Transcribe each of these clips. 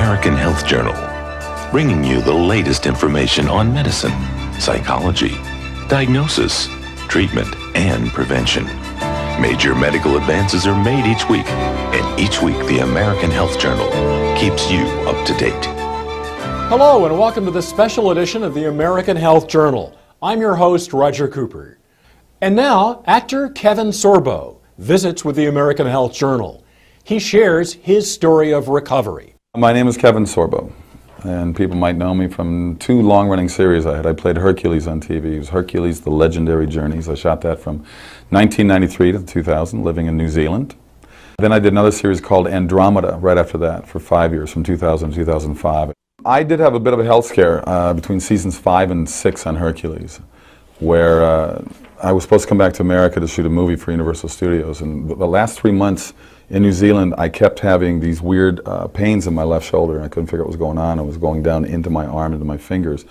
American Health Journal, bringing you the latest information on medicine, psychology, diagnosis, treatment, and prevention. Major medical advances are made each week, and each week the American Health Journal keeps you up to date. Hello and welcome to this special edition of the American Health Journal. I'm your host, Roger Cooper. And now, actor Kevin Sorbo visits with the American Health Journal. He shares his story of recovery. My name is Kevin Sorbo, and people might know me from two long-running series I had. I played Hercules on TV. It was Hercules, The Legendary Journeys. I shot that from 1993 to 2000, living in New Zealand. Then I did another series called Andromeda right after that for 5 years, from 2000 to 2005. I did have a bit of a health scare between seasons 5 and 6 on Hercules, where I was supposed to come back to America to shoot a movie for Universal Studios, and the last 3 months in New Zealand I kept having these weird pains in my left shoulder, and I couldn't figure out what was going on. It was going down into my arm, into my fingers,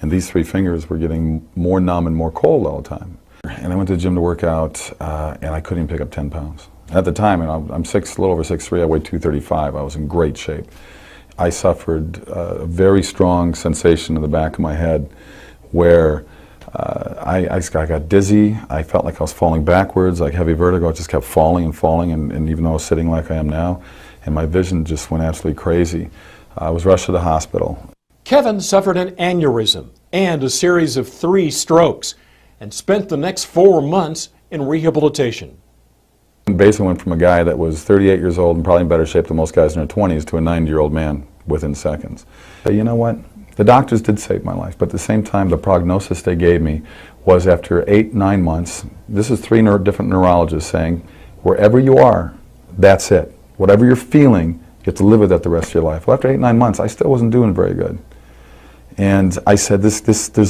and these 3 fingers were getting more numb and more cold all the time. And I went to the gym to work out, and I couldn't even pick up 10 pounds. At the time, and I'm a little over 6'3", I weighed 235, I was in great shape. I suffered a very strong sensation in the back of my head where I got dizzy. I felt like I was falling backwards, like heavy vertigo. I just kept falling and falling, and even though I was sitting like I am now, and my vision just went absolutely crazy. I was rushed to the hospital. Kevin suffered an aneurysm and a series of 3 strokes and spent the next 4 months in rehabilitation. Basically went from a guy that was 38 years old and probably in better shape than most guys in their 20s to a 90-year-old man within seconds. But you know what? The doctors did save my life, but at the same time, the prognosis they gave me was after 8-9 months, this is 3 different neurologists saying, wherever you are, that's it. Whatever you're feeling, you have to live with that the rest of your life. Well, after 8-9 months, I still wasn't doing very good. And I said, there's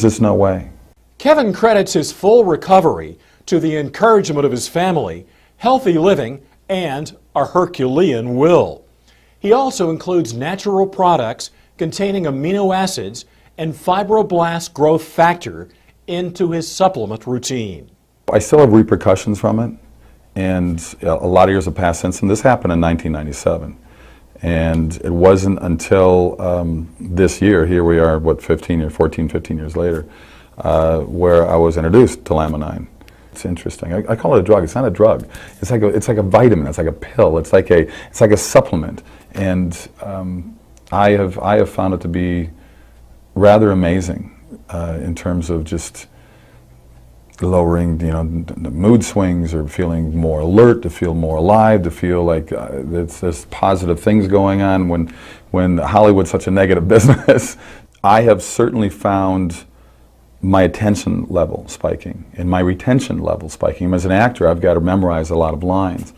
just no way. Kevin credits his full recovery to the encouragement of his family, healthy living, and a Herculean will. He also includes natural products containing amino acids and fibroblast growth factor into his supplement routine. I still have repercussions from it, and a lot of years have passed since, and this happened in 1997. And it wasn't until this year, here we are, what, 15 years later, where I was introduced to Laminine. It's interesting. I call it a drug. It's not a drug. It's like a vitamin. It's like a pill. It's like a supplement. And I have found it to be rather amazing in terms of just lowering, the mood swings, or feeling more alert, to feel more alive, to feel like there's positive things going on when Hollywood's such a negative business. I have certainly found my attention level spiking and my retention level spiking. As an actor, I've got to memorize a lot of lines,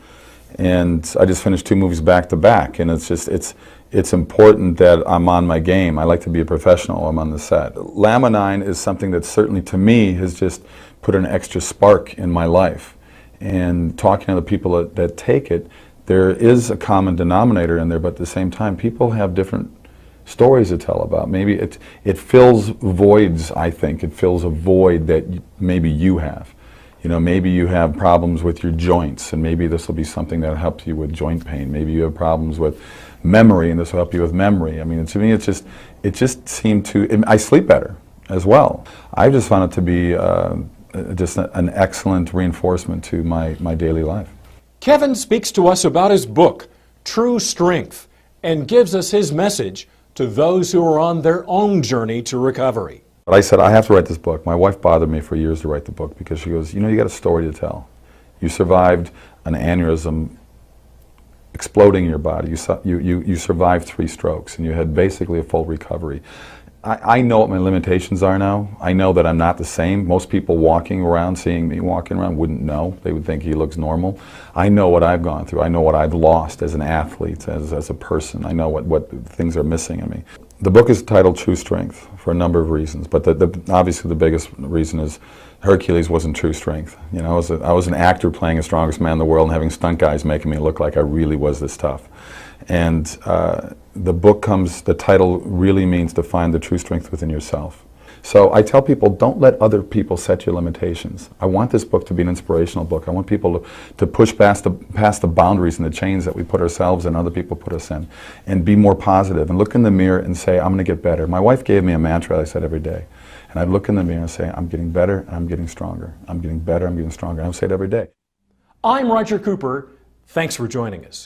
and I just finished 2 movies back to back, and it's important that I'm on my game. I like to be a professional. I'm on the set. Laminine is something that certainly to me has just put an extra spark in my life, and talking to the people that take it, there is a common denominator in there, but at the same time people have different stories to tell about. Maybe it fills voids, I think. It fills a void that maybe you have. Maybe you have problems with your joints, and maybe this will be something that helps you with joint pain. Maybe you have problems with memory, and this will help you with memory. I mean, to me, it just seemed to, I sleep better as well. I just found it to be just an excellent reinforcement to my daily life. Kevin speaks to us about his book, True Strength, and gives us his message to those who are on their own journey to recovery. But I said, I have to write this book. My wife bothered me for years to write the book because she goes, you got a story to tell. You survived an aneurysm exploding in your body. You survived 3 strokes, and you had basically a full recovery. I know what my limitations are now. I know that I'm not the same. Most people walking around, seeing me walking around, wouldn't know. They would think he looks normal. I know what I've gone through. I know what I've lost as an athlete, as a person. I know what things are missing in me. The book is titled True Strength for a number of reasons, but obviously the biggest reason is Hercules wasn't true strength. I was an actor playing the strongest man in the world and having stunt guys making me look like I really was this tough. And the title really means to find the true strength within yourself. So I tell people, don't let other people set your limitations. I want this book to be an inspirational book. I want people to push past the boundaries and the chains that we put ourselves and other people put us in, and be more positive and look in the mirror and say, I'm going to get better. My wife gave me a mantra I said every day. And I'd look in the mirror and say, I'm getting better and I'm getting stronger. I'm getting better, I'm getting stronger. And I would say it every day. I'm Roger Cooper. Thanks for joining us.